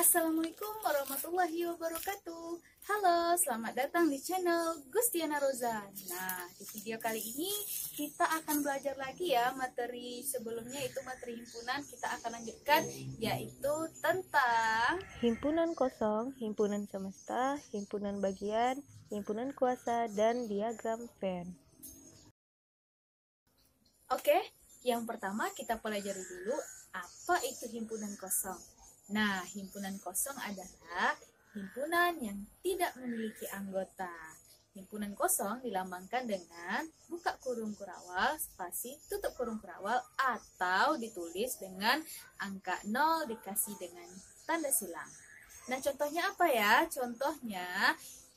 Assalamualaikum warahmatullahi wabarakatuh. Halo, selamat datang di channel Gustiana Roza. Nah, di video kali ini kita akan belajar lagi ya materi sebelumnya, itu materi himpunan. Kita akan lanjutkan yaitu tentang Himpunan kosong, himpunan semesta, himpunan bagian, himpunan kuasa, dan diagram Venn. Oke, yang pertama kita pelajari dulu apa itu himpunan kosong. Nah, himpunan kosong adalah himpunan yang tidak memiliki anggota. Himpunan kosong dilambangkan dengan buka kurung kurawal, spasi, tutup kurung kurawal, atau ditulis dengan angka 0 dikasih dengan tanda silang. Nah, contohnya apa ya? Contohnya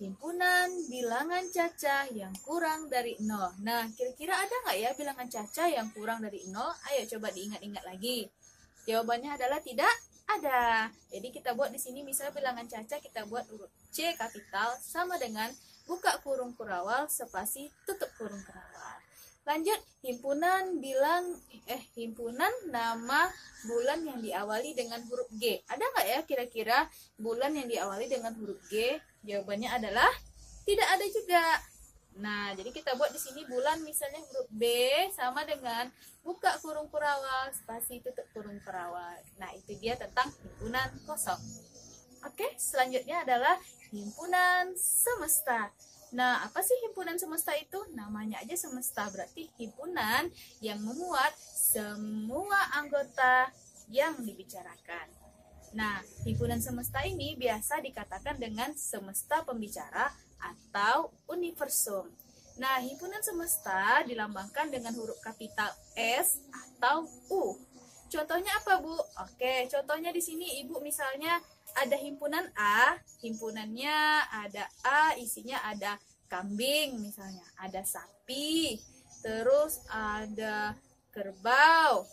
himpunan bilangan cacah yang kurang dari 0. Nah, kira-kira ada nggak ya bilangan cacah yang kurang dari 0? Ayo coba diingat-ingat lagi. Jawabannya adalah tidak ada. Jadi kita buat di sini misalnya bilangan cacah, kita buat huruf C kapital sama dengan buka kurung kurawal spasi tutup kurung kurawal. Lanjut, himpunan nama bulan yang diawali dengan huruf G. Ada nggak ya kira-kira bulan yang diawali dengan huruf G? Jawabannya adalah tidak ada juga. Nah, jadi kita buat di sini bulan misalnya huruf B sama dengan buka kurung kurawal spasi tutup kurung kurawal. Nah, itu dia tentang himpunan kosong. Oke, selanjutnya adalah himpunan semesta. Nah, apa sih himpunan semesta itu? Namanya aja semesta, berarti himpunan yang memuat semua anggota yang dibicarakan. Nah, himpunan semesta ini biasa dikatakan dengan semesta pembicara atau universum. Nah, himpunan semesta dilambangkan dengan huruf kapital S atau U. Contohnya apa, Bu? Oke, contohnya di sini Ibu misalnya ada himpunan A, himpunannya ada A, isinya ada kambing misalnya, ada sapi, terus ada kerbau.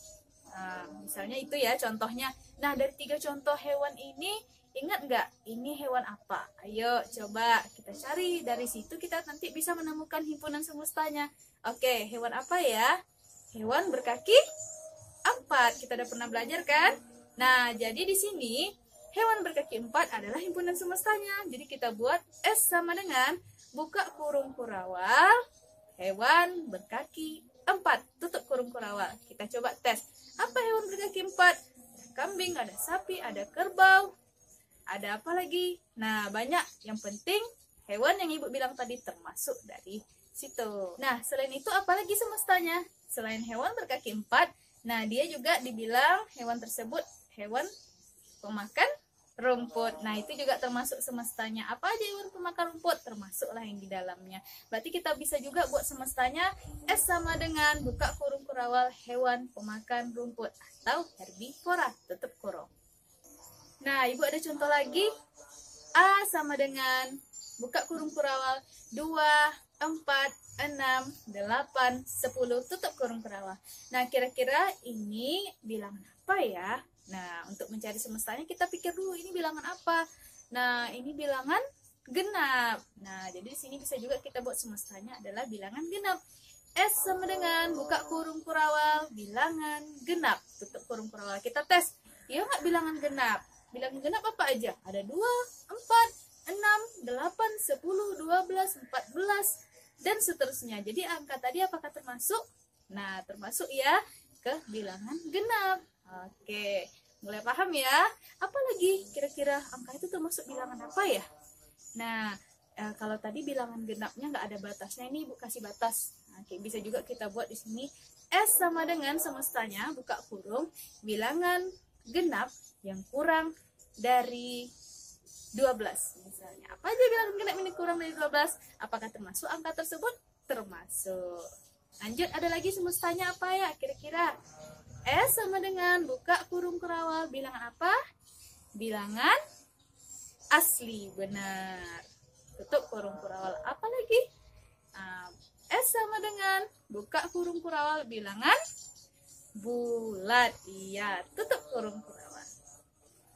Nah, misalnya itu ya contohnya. Nah, dari 3 contoh hewan ini, ingat nggak ini hewan apa? Ayo coba kita cari, dari situ kita nanti bisa menemukan himpunan semestanya. Oke, hewan apa ya? Hewan berkaki 4. Kita udah pernah belajar kan? Nah, jadi di sini hewan berkaki 4 adalah himpunan semestanya. Jadi kita buat S sama dengan buka kurung kurawal hewan berkaki 4 tutup kurung kurawal. Kita coba tes. Apa hewan berkaki 4? Kambing, ada sapi, ada kerbau, ada apa lagi? Nah, banyak. Yang penting hewan yang Ibu bilang tadi termasuk dari situ. Nah, selain itu apalagi semestanya? Selain hewan berkaki 4, nah dia juga dibilang hewan tersebut hewan pemakan rumput. Nah, itu juga termasuk semestanya. Apa aja hewan pemakan rumput? Termasuklah yang di dalamnya. Berarti kita bisa juga buat semestanya S sama dengan buka kurung kurawal hewan pemakan rumput atau herbivora tutup kurung. Nah, Ibu ada contoh lagi. A sama dengan buka kurung kurawal 2, 4, 6, 8, 10 tutup kurung kurawal. Nah, kira-kira ini bilangan apa ya? Nah, untuk mencari semestanya kita pikir dulu ini bilangan apa. Nah, ini bilangan genap. Nah, jadi di sini bisa juga kita buat semestanya adalah bilangan genap. S sama dengan buka kurung kurawal bilangan genap tutup kurung kurawal. Kita tes. Iya nggak bilangan genap? Bilangan genap apa aja? Ada 2, 4, 6, 8, 10, 12, 14 dan seterusnya. Jadi angka tadi apakah termasuk? Nah, termasuk ya ke bilangan genap. Oke, mulai paham ya? Apalagi kira-kira angka itu termasuk bilangan apa ya? Nah, kalau tadi bilangan genapnya nggak ada batasnya, ini Ibu kasih batas. Nah, bisa juga kita buat di sini S sama dengan semestanya buka kurung bilangan genap yang kurang dari 12 misalnya. Apa aja bilangan genap ini kurang dari 12? Apakah termasuk angka tersebut? Termasuk. Lanjut, ada lagi semestanya apa ya kira-kira? S sama dengan buka kurung kurawal bilangan apa? Bilangan asli, benar. Tutup kurung kurawal apa lagi? S sama dengan buka kurung kurawal bilangan bulat. Iya, tutup kurung kurawal.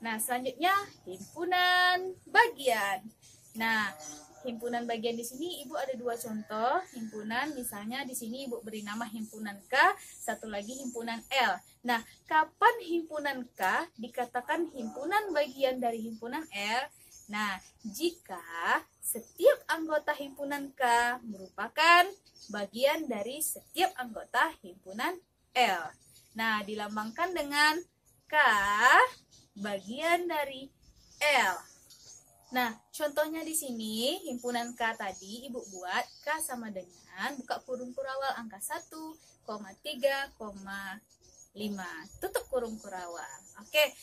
Nah, selanjutnya himpunan bagian. Nah, himpunan bagian di sini Ibu ada dua contoh himpunan, misalnya di sini Ibu beri nama himpunan K, satu lagi himpunan L. Nah, kapan himpunan K dikatakan himpunan bagian dari himpunan L? Nah, jika setiap anggota himpunan K merupakan bagian dari setiap anggota himpunan L. Nah, dilambangkan dengan K bagian dari L. Nah, contohnya di sini himpunan K tadi Ibu buat K sama dengan buka kurung kurawal angka 1,3,5 tutup kurung kurawal. Oke,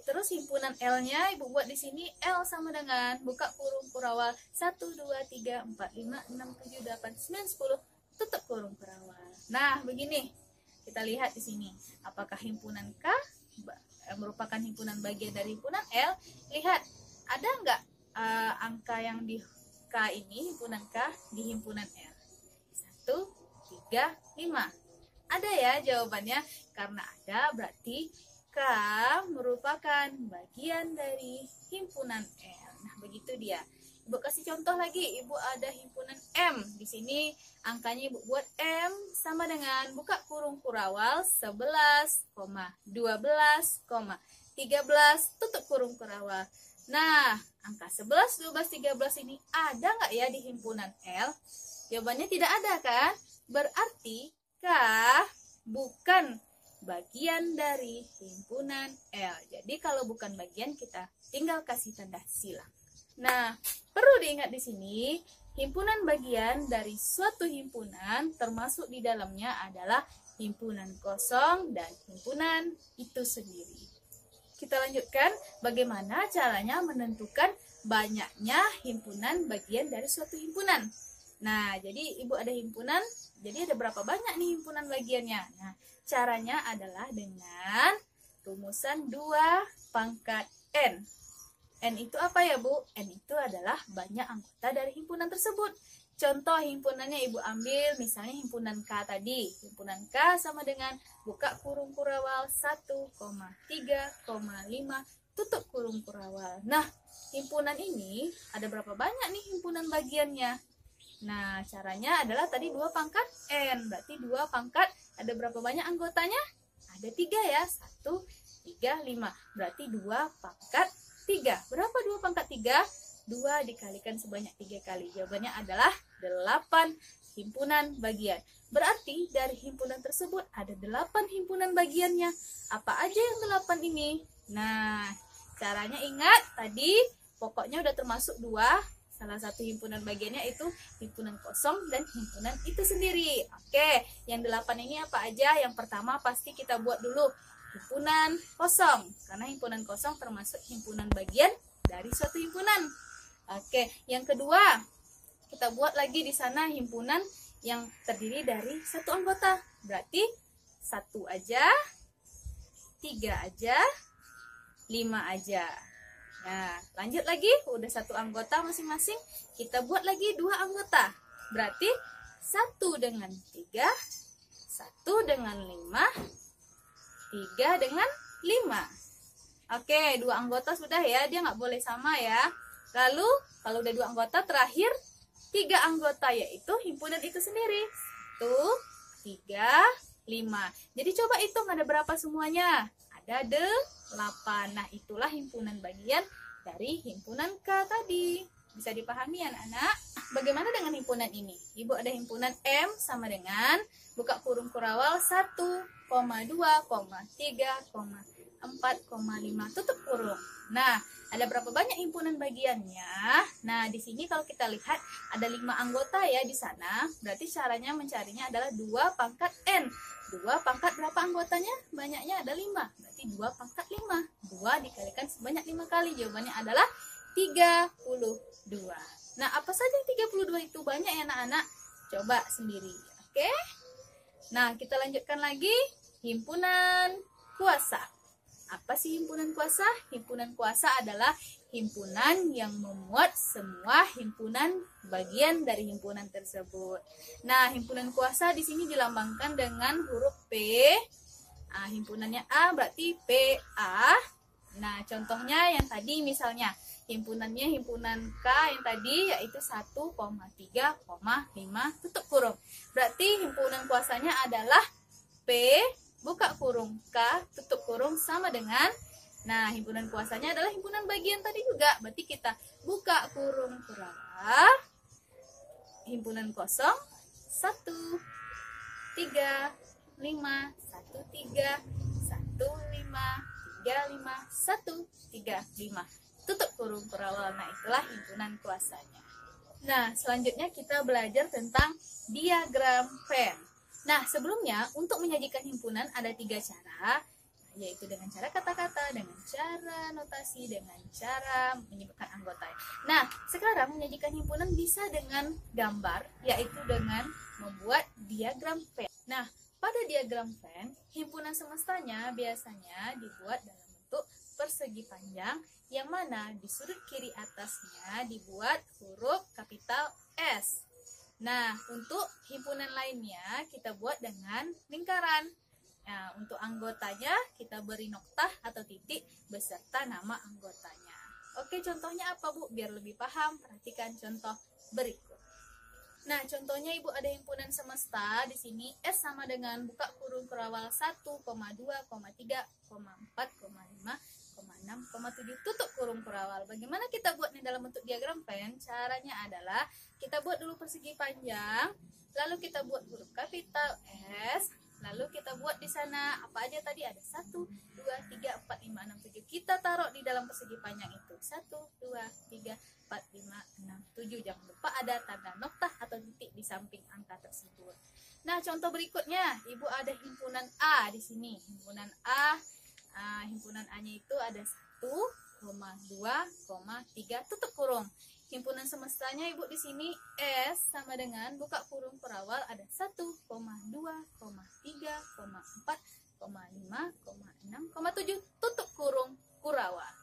terus himpunan L-nya Ibu buat di sini L sama dengan buka kurung kurawal 1 2 3 4 5 6 7 8 9 10 tutup kurung kurawal. Nah, begini. Kita lihat di sini apakah himpunan K merupakan himpunan bagian dari himpunan L. Lihat, ada nggak angka yang di K ini, himpunan K di himpunan L? 1, 3, 5. Ada ya jawabannya. Karena ada, berarti K merupakan bagian dari himpunan L. Nah, begitu dia. Ibu kasih contoh lagi. Ibu ada himpunan M. Di sini angkanya Ibu buat M sama dengan buka kurung kurawal 11, 12, 13 tutup kurung kurawal. Nah, angka 11, 12, 13 ini ada nggak ya di himpunan L? Jawabannya tidak ada kan? Berarti K bukan bagian dari himpunan L. Jadi kalau bukan bagian kita tinggal kasih tanda silang. Nah, perlu diingat di sini, himpunan bagian dari suatu himpunan termasuk di dalamnya adalah himpunan kosong dan himpunan itu sendiri. Kita lanjutkan bagaimana caranya menentukan banyaknya himpunan bagian dari suatu himpunan. Nah, jadi Ibu ada himpunan, jadi ada berapa banyak nih himpunan bagiannya? Nah, caranya adalah dengan rumusan 2 pangkat N. N itu apa ya, Bu? N itu adalah banyak anggota dari himpunan tersebut. Contoh himpunannya Ibu ambil, misalnya himpunan K tadi. Himpunan K sama dengan buka kurung kurawal 1,3,5 tutup kurung kurawal. Nah, himpunan ini ada berapa banyak nih himpunan bagiannya? Nah, caranya adalah tadi 2 pangkat N. Berarti 2 pangkat, ada berapa banyak anggotanya? Ada 3 ya. 1, 3, 5. Berarti 2 pangkat 3. Berapa 2 pangkat 3? 2 dikalikan sebanyak 3 kali. Jawabannya adalah 8 himpunan bagian. Berarti dari himpunan tersebut ada 8 himpunan bagiannya. Apa aja yang 8 ini? Nah, caranya ingat tadi pokoknya udah termasuk 2. Salah satu himpunan bagiannya itu himpunan kosong dan himpunan itu sendiri. Oke, yang 8 ini apa aja? Yang pertama pasti kita buat dulu himpunan kosong. Karena himpunan kosong termasuk himpunan bagian dari suatu himpunan. Oke, yang kedua kita buat lagi di sana himpunan yang terdiri dari satu anggota. Berarti 1 aja, 3 aja, 5 aja. Nah, lanjut lagi, udah 1 anggota masing-masing, kita buat lagi 2 anggota. Berarti 1 dengan 3, 1 dengan 5, 3 dengan 5. Oke, 2 anggota sudah ya, dia nggak boleh sama ya. Lalu, kalau udah 2 anggota, terakhir 3 anggota, yaitu himpunan itu sendiri. 1, 3, 5. Jadi coba hitung ada berapa semuanya. Ada 8. Nah, itulah himpunan bagian dari himpunan K tadi. Bisa dipahami anak-anak? Bagaimana dengan himpunan ini? Ibu ada himpunan M sama dengan buka kurung kurawal 1,2,3,4,5 tutup kurung. Nah, ada berapa banyak himpunan bagiannya? Nah, di sini kalau kita lihat ada 5 anggota ya di sana. Berarti caranya mencarinya adalah 2 pangkat N. 2 pangkat berapa anggotanya? Banyaknya ada 5. Berarti 2 pangkat 5. 2 dikalikan sebanyak 5 kali. Jawabannya adalah 32. Nah, apa saja yang 32 itu? Banyak ya anak-anak? Coba sendiri. Oke? Nah, kita lanjutkan lagi. Himpunan kuasa. Apa sih himpunan kuasa? Himpunan kuasa adalah himpunan yang memuat semua himpunan bagian dari himpunan tersebut. Nah, himpunan kuasa di sini dilambangkan dengan huruf P. Himpunannya A berarti PA. Nah, contohnya yang tadi misalnya himpunannya himpunan K yang tadi yaitu 1,3,5 tutup kurung. Berarti himpunan kuasanya adalah P buka kurung K tutup kurung sama dengan, nah himpunan kuasanya adalah himpunan bagian tadi juga. Berarti kita buka kurung kurawal, himpunan kosong 1, 3, 5, 1, 3, 1, 5, 3, 5, 1, 3, 5 tutup kurung kurawal. Nah, itulah himpunan kuasanya. Nah, selanjutnya kita belajar tentang diagram Venn. Nah, sebelumnya untuk menyajikan himpunan ada 3 cara, yaitu dengan cara kata-kata, dengan cara notasi, dengan cara menyebutkan anggota. Nah, sekarang menyajikan himpunan bisa dengan gambar, yaitu dengan membuat diagram Venn. Nah, pada diagram Venn, himpunan semestanya biasanya dibuat dalam bentuk persegi panjang, yang mana di sudut kiri atasnya dibuat huruf kapital S. Nah, untuk himpunan lainnya kita buat dengan lingkaran. Nah, untuk anggotanya kita beri noktah atau titik beserta nama anggotanya. Oke, contohnya apa, Bu? Biar lebih paham, perhatikan contoh berikut. Nah, contohnya Ibu ada himpunan semesta di sini S sama dengan buka kurung kurawal 1,2,3,4,5,6,7 tutup kurung kurawal. Bagaimana kita buatnya dalam bentuk diagram Venn? Caranya adalah kita buat dulu persegi panjang, lalu kita buat huruf kapital S, lalu kita buat di sana apa aja tadi ada 1, 2, 3, 4, 5, 6, 7. Kita taruh di dalam persegi panjang itu 1, 2, 3, 4, 5, 6, 7. Jangan lupa ada tanda noktah atau titik di samping angka tersebut. Nah, contoh berikutnya, Ibu ada himpunan A di sini. Himpunan himpunan A-nya itu ada 1,2,3 tutup kurung. Himpunan semestanya Ibu di sini S sama dengan buka kurung kurawal ada 1,2,3,4,5,6,7 tutup kurung kurawal.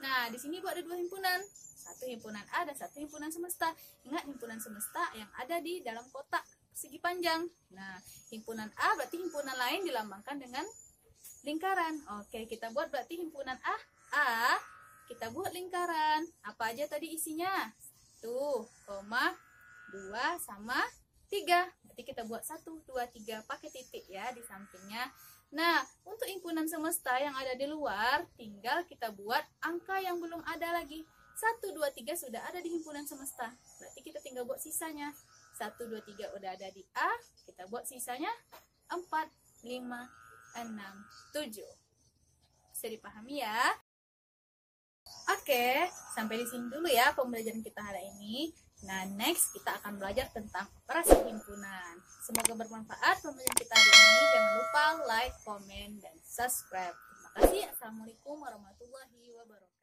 Nah, di sini Ibu ada 2 himpunan. Satu himpunan A dan satu himpunan semesta. Ingat, himpunan semesta yang ada di dalam kotak persegi panjang. Nah, himpunan A berarti himpunan lain dilambangkan dengan lingkaran. Oke, kita buat berarti himpunan A, kita buat lingkaran. Apa aja tadi isinya? 1, 2 sama 3. Berarti kita buat 1, 2, 3 pakai titik ya di sampingnya. Nah, untuk himpunan semesta yang ada di luar, tinggal kita buat angka yang belum ada lagi. 1, 2, 3 sudah ada di himpunan semesta. Berarti kita tinggal buat sisanya. 1, 2, 3 udah ada di A, kita buat sisanya 4, 5, 6, 7. Bisa dipahami ya? Oke, sampai di sini dulu ya pembelajaran kita hari ini. Nah, next kita akan belajar tentang operasi himpunan. Semoga bermanfaat pembelajaran kita hari ini. Jangan lupa like, komen, dan subscribe. Terima kasih. Assalamualaikum warahmatullahi wabarakatuh.